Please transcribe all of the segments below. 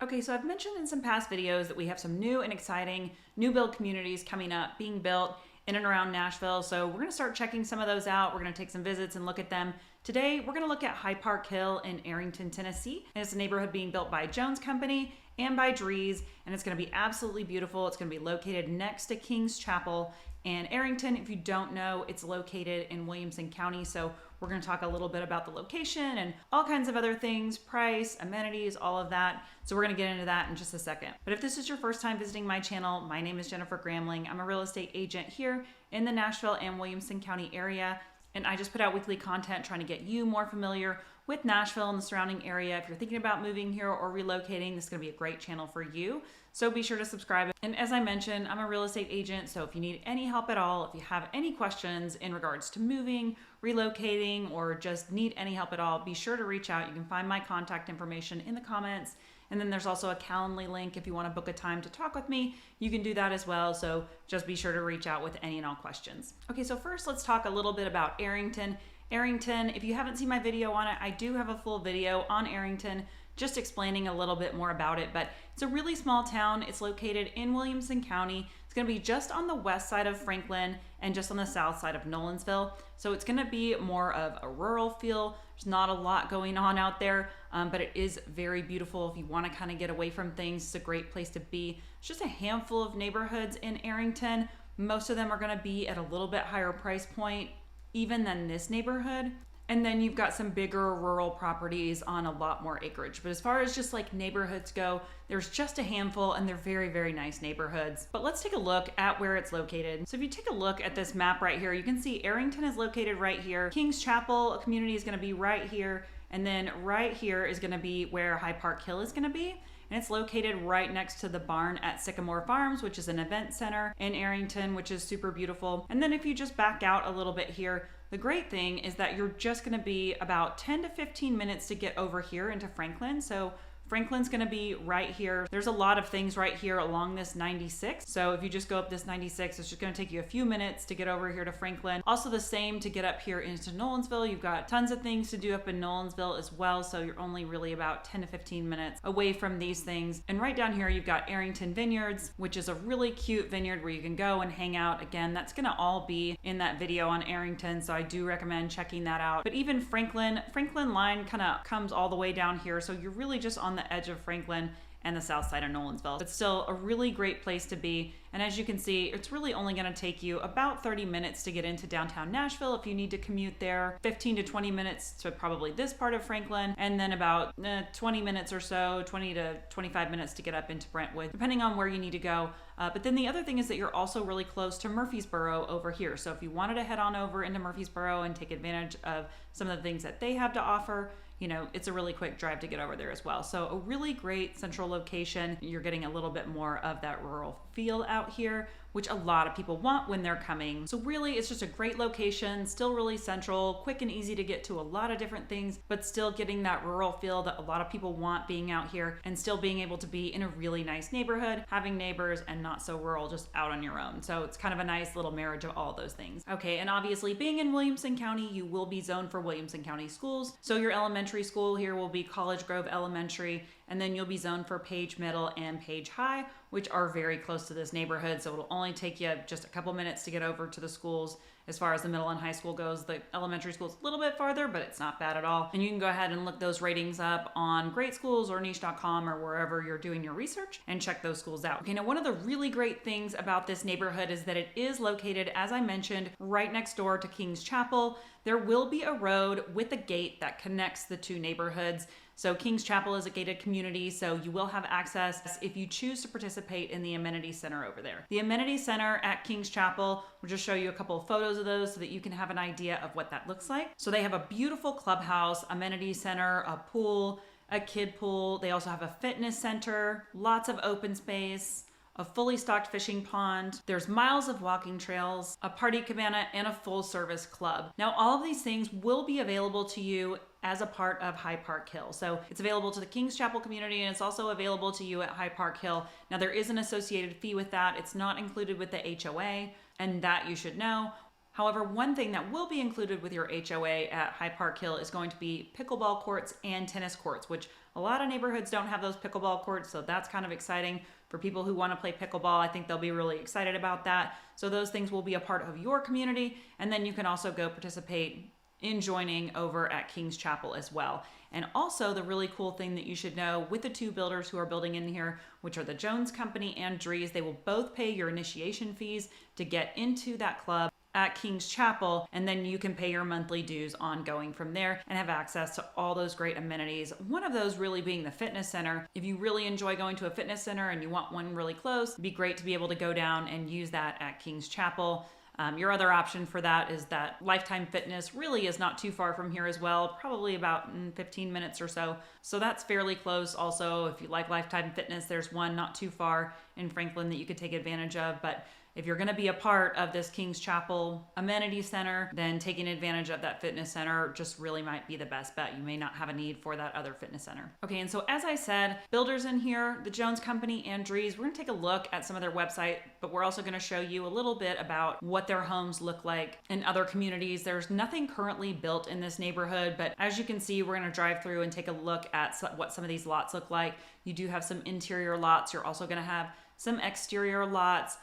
Okay, so I've mentioned in some past videos that we have some new and exciting new build communities coming up, being built in and around Nashville. So we're gonna start checking some of those out. We're gonna take some visits and look at them. Today, we're gonna look at High Park Hill in Arrington, Tennessee. And it's a neighborhood being built by Jones Company and by Drees, and it's gonna be absolutely beautiful. It's gonna be located next to King's Chapel. And Arrington, if you don't know, it's located in Williamson County. So we're gonna talk a little bit about the location and all kinds of other things, price, amenities, all of that. So we're gonna get into that in just a second. But if this is your first time visiting my channel, my name is Jennifer Gramling. I'm a real estate agent here in the Nashville and Williamson County area. And I just put out weekly content trying to get you more familiar with Nashville and the surrounding area. If you're thinking about moving here or relocating, this is gonna be a great channel for you. So be sure to subscribe. And as I mentioned, I'm a real estate agent. So if you need any help at all, if you have any questions in regards to moving, relocating, or just need any help at all, be sure to reach out. You can find my contact information in the comments. And then there's also a Calendly link. If you want to book a time to talk with me, you can do that as well. So just be sure to reach out with any and all questions. Okay, so first let's talk a little bit about Arrington. Arrington, if you haven't seen my video on it, I do have a full video on Arrington just explaining a little bit more about it, but it's a really small town. It's located in Williamson County. It's gonna be just on the west side of Franklin and just on the south side of Nolensville. So it's gonna be more of a rural feel. There's not a lot going on out there, but it is very beautiful. If you wanna kind of get away from things, it's a great place to be. It's just a handful of neighborhoods in Arrington. Most of them are gonna be at a little bit higher price point even than this neighborhood. And then you've got some bigger rural properties on a lot more acreage. But as far as just like neighborhoods go, there's just a handful and they're very, very nice neighborhoods. But let's take a look at where it's located. So if you take a look at this map right here, you can see Arrington is located right here. King's Chapel community is gonna be right here. And then right here is gonna be where High Park Hill is gonna be. And it's located right next to the barn at Sycamore Farms, which is an event center in Arrington, which is super beautiful. And then if you just back out a little bit here, the great thing is that you're just gonna be about 10 to 15 minutes to get over here into Franklin. So Franklin's gonna be right here. There's a lot of things right here along this 96. So if you just go up this 96, it's just gonna take you a few minutes to get over here to Franklin. Also the same to get up here into Nolensville. You've got tons of things to do up in Nolensville as well. So you're only really about 10 to 15 minutes away from these things. And right down here, you've got Arrington Vineyards, which is a really cute vineyard where you can go and hang out. Again, that's gonna all be in that video on Arrington. So I do recommend checking that out. But even Franklin line kind of comes all the way down here. So you're really just on the edge of Franklin and the south side of Nolensville. It's still a really great place to be. And as you can see, it's really only gonna take you about 30 minutes to get into downtown Nashville if you need to commute there, 15 to 20 minutes to probably this part of Franklin, and then about 20 minutes or so, 20 to 25 minutes to get up into Brentwood, depending on where you need to go. But then the other thing is that you're also really close to Murfreesboro over here. So if you wanted to head on over into Murfreesboro and take advantage of some of the things that they have to offer, you know, it's a really quick drive to get over there as well. So a really great central location. You're getting a little bit more of that rural feel out here, which a lot of people want when they're coming. So really, it's just a great location, still really central, quick and easy to get to a lot of different things, but still getting that rural feel that a lot of people want being out here and still being able to be in a really nice neighborhood, having neighbors and not so rural, just out on your own. So it's kind of a nice little marriage of all those things. Okay, and obviously being in Williamson County, you will be zoned for Williamson County schools. So your elementary school here will be College Grove Elementary, and then you'll be zoned for Page Middle and Page High, which are very close to this neighborhood. So it'll only take you just a couple minutes to get over to the schools. As far as the middle and high school goes, the elementary school is a little bit farther, but it's not bad at all. And you can go ahead and look those ratings up on Great Schools or niche.com or wherever you're doing your research and check those schools out. Okay, now one of the really great things about this neighborhood is that it is located, as I mentioned, right next door to King's Chapel. There will be a road with a gate that connects the two neighborhoods. So King's Chapel is a gated community, so you will have access if you choose to participate in the amenity center over there. The amenity center at King's Chapel, we'll just show you a couple of photos of those so that you can have an idea of what that looks like. So they have a beautiful clubhouse, amenity center, a pool, a kid pool. They also have a fitness center, lots of open space, a fully stocked fishing pond. There's miles of walking trails, a party cabana, and a full service club. Now, all of these things will be available to you as a part of High Park Hill. So it's available to the King's Chapel community, and it's also available to you at High Park Hill. Now, there is an associated fee with that. It's not included with the HOA, and that you should know. However, one thing that will be included with your HOA at High Park Hill is going to be pickleball courts and tennis courts, which A lot of neighborhoods don't have those pickleball courts, so that's kind of exciting. For people who want to play pickleball, I think they'll be really excited about that. So those things will be a part of your community, and then you can also go participate in joining over at King's Chapel as well. And also the really cool thing that you should know with the two builders who are building in here, which are the Jones Company and Drees, they will both pay your initiation fees to get into that club at King's Chapel, and then you can pay your monthly dues ongoing from there and have access to all those great amenities. One of those really being the fitness center. If you really enjoy going to a fitness center and you want one really close, it'd be great to be able to go down and use that at King's Chapel. Your other option for that is that Lifetime Fitness really is not too far from here as well, probably about 15 minutes or so. So that's fairly close. Also, if you like Lifetime Fitness, there's one not too far in Franklin that you could take advantage of. But if you're going to be a part of this King's Chapel amenity center, then taking advantage of that fitness center just really might be the best bet. You may not have a need for that other fitness center. Okay, and so as I said, builders in here, the Jones Company and Drees, we're going to take a look at some of their website, but we're also going to show you a little bit about what their homes look like in other communities. There's nothing currently built in this neighborhood, but as you can see, we're going to drive through and take a look at what some of these lots look like. You do have some interior lots. You're also going to have some exterior lots,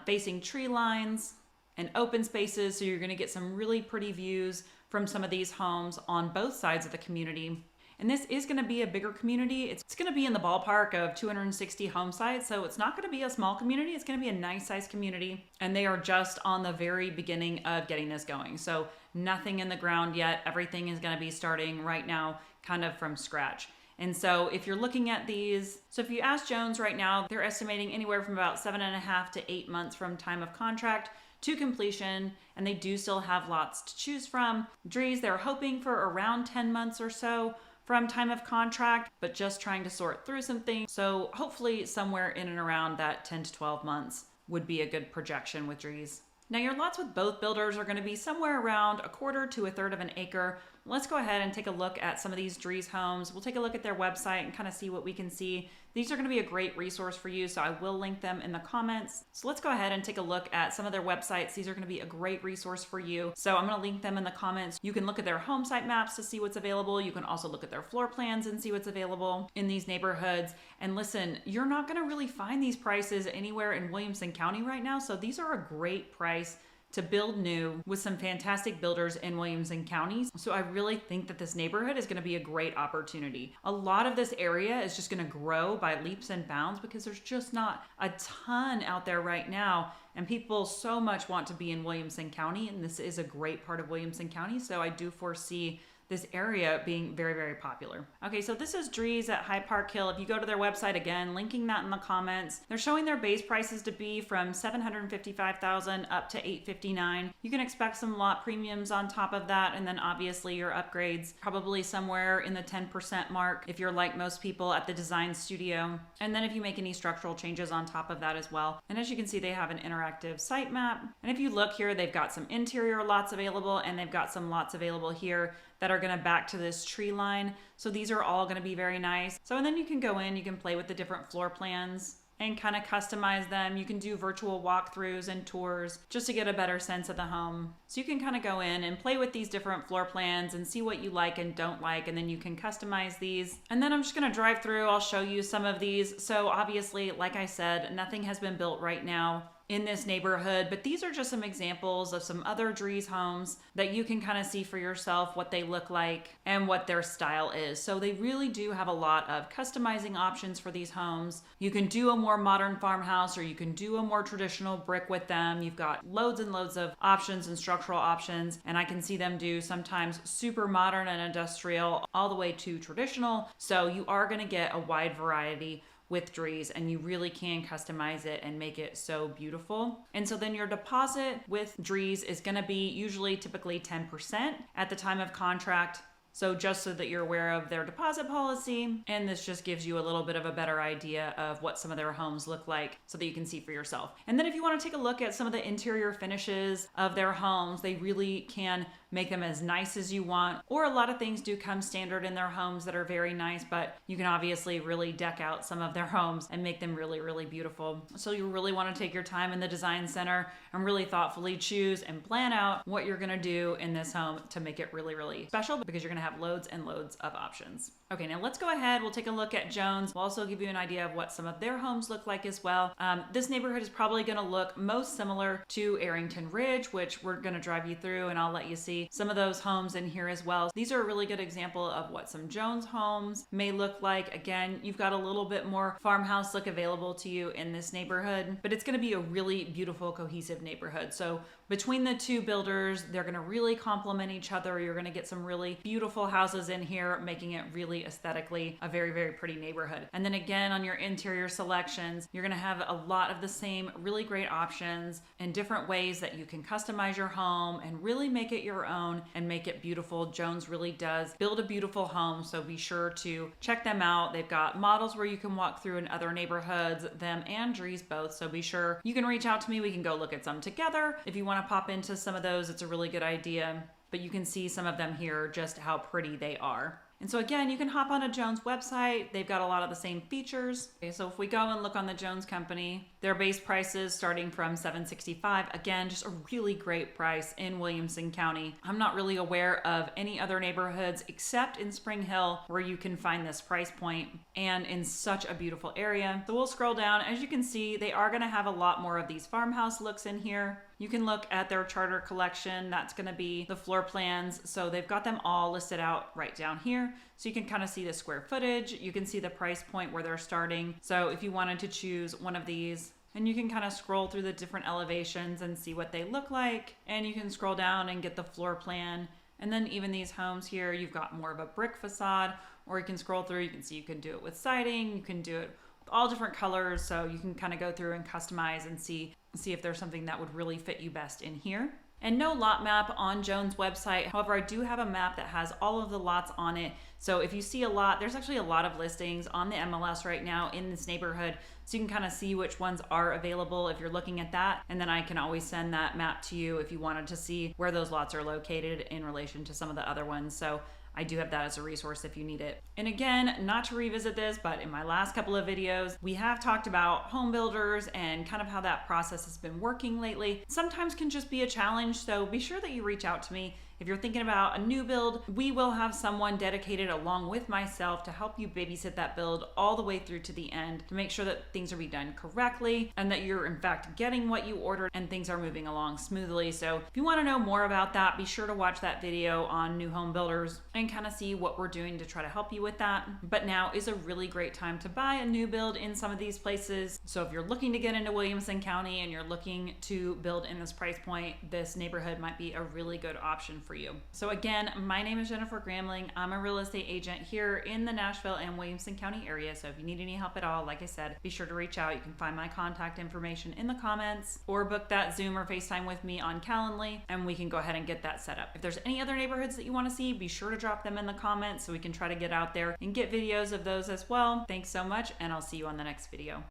facing tree lines and open spaces. So you're going to get some really pretty views from some of these homes on both sides of the community. And this is going to be a bigger community. It's going to be in the ballpark of 260 home sites. So it's not going to be a small community. It's going to be a nice sized community. And they are just on the very beginning of getting this going. So nothing in the ground yet. Everything is going to be starting right now, kind of from scratch. And so if you're looking at these, so if you ask Jones right now, they're estimating anywhere from about 7.5 to 8 months from time of contract to completion, and they do still have lots to choose from. Drees, they're hoping for around 10 months or so from time of contract, but just trying to sort through some things. So hopefully somewhere in and around that 10 to 12 months would be a good projection with Drees. Now your lots with both builders are going to be somewhere around 1/4 to 1/3 of an acre. Let's go ahead and take a look at some of these Drees homes. We'll take a look at their website and kind of see what we can see. These are going to be a great resource for you, so I will link them in the comments. So let's go ahead and take a look at some of their websites. These are going to be a great resource for you. So I'm going to link them in the comments. You can look at their home site maps to see what's available. You can also look at their floor plans and see what's available in these neighborhoods. And listen, you're not going to really find these prices anywhere in Williamson County right now. So these are a great price to build new with some fantastic builders in Williamson County. So I really think that this neighborhood is going to be a great opportunity. A lot of this area is just going to grow by leaps and bounds because there's just not a ton out there right now. And people so much want to be in Williamson County, and this is a great part of Williamson County. So I do foresee this area being very, very popular. Okay, so this is Drees at High Park Hill. If you go to their website, again, linking that in the comments, they're showing their base prices to be from $755,000 up to $859,000. You can expect some lot premiums on top of that, and then obviously your upgrades probably somewhere in the 10% mark if you're like most people at the design studio. And then if you make any structural changes on top of that as well. And as you can see, they have an interactive site map. And if you look here, they've got some interior lots available, and they've got some lots available here that are going to back to this tree line. So these are all going to be very nice. So, and then you can go in, you can play with the different floor plans and kind of customize them. You can do virtual walkthroughs and tours just to get a better sense of the home. So you can kind of go in and play with these different floor plans and see what you like and don't like, and then you can customize these. And then I'm just going to drive through. I'll show you some of these. So obviously, like I said, nothing has been built right now in this neighborhood, but these are just some examples of some other Drees homes that you can kind of see for yourself what they look like and what their style is. So they really do have a lot of customizing options for these homes. You can do a more modern farmhouse, or you can do a more traditional brick with them. You've got loads and loads of options and structural options, and I can see them do sometimes super modern and industrial all the way to traditional. So you are going to get a wide variety with Drees, and you really can customize it and make it so beautiful. And so then your deposit with Drees is going to be usually typically 10% at the time of contract. So just so that you're aware of their deposit policy, and this just gives you a little bit of a better idea of what some of their homes look like so that you can see for yourself. And then if you want to take a look at some of the interior finishes of their homes, they really can make them as nice as you want, or a lot of things do come standard in their homes that are very nice, but you can obviously really deck out some of their homes and make them really, really beautiful. So you really want to take your time in the design center and really thoughtfully choose and plan out what you're going to do in this home to make it really, really special, because you're going to have loads and loads of options. Okay, now let's go ahead. We'll take a look at Jones. We'll also give you an idea of what some of their homes look like as well. This neighborhood is probably going to look most similar to Arrington Ridge, which we're going to drive you through, and I'll let you see some of those homes in here as well. These are a really good example of what some Jones homes may look like. Again, you've got a little bit more farmhouse look available to you in this neighborhood, but it's going to be a really beautiful, cohesive neighborhood. So between the two builders, they're going to really complement each other. You're going to get some really beautiful houses in here, making it really aesthetically a very, very pretty neighborhood. And then again, on your interior selections, you're going to have a lot of the same really great options and different ways that you can customize your home and really make it your own and make it beautiful. Jones really does build a beautiful home, so be sure to check them out. They've got models where you can walk through in other neighborhoods, them and Drees both, so be sure you can reach out to me. We can go look at some together. If you want to pop into some of those, it's a really good idea, but you can see some of them here, just how pretty they are. And so again, you can hop on a Jones website. They've got a lot of the same features. Okay, so if we go and look on the Jones company, their base prices starting from $765. Again, just a really great price in Williamson County. I'm not really aware of any other neighborhoods except in Spring Hill where you can find this price point, and in such a beautiful area. So we'll scroll down. As you can see, they are going to have a lot more of these farmhouse looks in here. You can look at their charter collection. That's going to be the floor plans. So they've got them all listed out right down here. So you can kind of see the square footage. You can see the price point where they're starting. So if you wanted to choose one of these, and you can kind of scroll through the different elevations and see what they look like. And you can scroll down and get the floor plan. And then even these homes here, you've got more of a brick facade, or you can scroll through. You can see you can do it with siding. You can do it with all different colors. So you can kind of go through and customize and see if there's something that would really fit you best in here. And no lot map on Jones' website. However, I do have a map that has all of the lots on it. So if you see a lot, there's actually a lot of listings on the MLS right now in this neighborhood. So you can kind of see which ones are available if you're looking at that. And then I can always send that map to you if you wanted to see where those lots are located in relation to some of the other ones. So I do have that as a resource if you need it. And again, not to revisit this, but in my last couple of videos, we have talked about home builders and kind of how that process has been working lately. Sometimes can just be a challenge, so be sure that you reach out to me. If you're thinking about a new build, we will have someone dedicated along with myself to help you babysit that build all the way through to the end to make sure that things are being done correctly and that you're in fact getting what you ordered and things are moving along smoothly. So if you want to know more about that, be sure to watch that video on new home builders and kind of see what we're doing to try to help you with that. But now is a really great time to buy a new build in some of these places. So if you're looking to get into Williamson County and you're looking to build in this price point, this neighborhood might be a really good option for you. So again, my name is Jennifer Gramling. I'm a real estate agent here in the Nashville and Williamson County area. So if you need any help at all, like I said, be sure to reach out. You can find my contact information in the comments or book that Zoom or FaceTime with me on Calendly and we can go ahead and get that set up. If there's any other neighborhoods that you want to see, be sure to drop them in the comments so we can try to get out there and get videos of those as well. Thanks so much, and I'll see you on the next video.